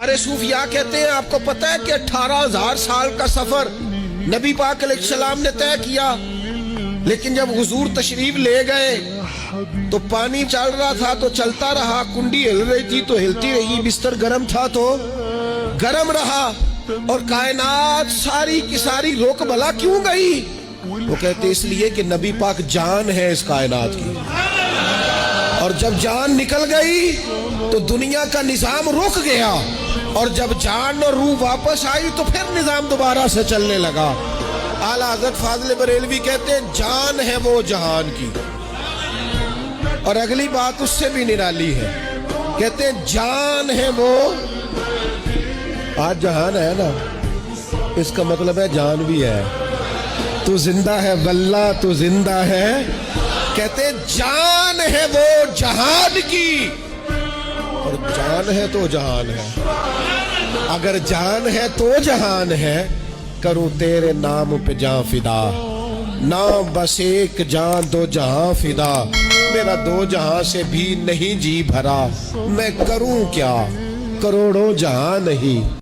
ارے صوفیاء کہتے ہیں آپ کو پتہ ہے کہ 18,000 سال کا سفر نبی پاک علیہ السلام نے طے کیا، لیکن جب حضور تشریف لے گئے تو پانی چل رہا تھا تو چلتا رہا، کنڈی ہل رہی تھی تو ہلتی رہی، بستر گرم تھا تو گرم رہا، اور کائنات ساری کی ساری رک بھلا کیوں گئی؟ وہ کہتے اس لیے کہ نبی پاک جان ہے اس کائنات کی، اور جب جان نکل گئی تو دنیا کا نظام رک گیا، اور جب جان اور روح واپس آئی تو پھر نظام دوبارہ سے چلنے لگا۔ اعلیٰ حضرت فاضل بریلوی کہتے ہیں جان ہے وہ جہان کی، اور اگلی بات اس سے بھی نرالی ہے، کہتے ہیں جان ہے وہ، آج جہان ہے نا، اس کا مطلب ہے جان بھی ہے، تو زندہ ہے واللہ تو زندہ ہے، کہتے ہیں جان ہے وہ جہان کی، اور جان ہے تو جہان ہے، اگر جان ہے تو جہان ہے، کروں تیرے نام پہ جان فدا، نام بس ایک جان دو جہاں فدا، میرا دو جہاں سے بھی نہیں جی بھرا، میں کروں کیا کروڑوں جہاں نہیں۔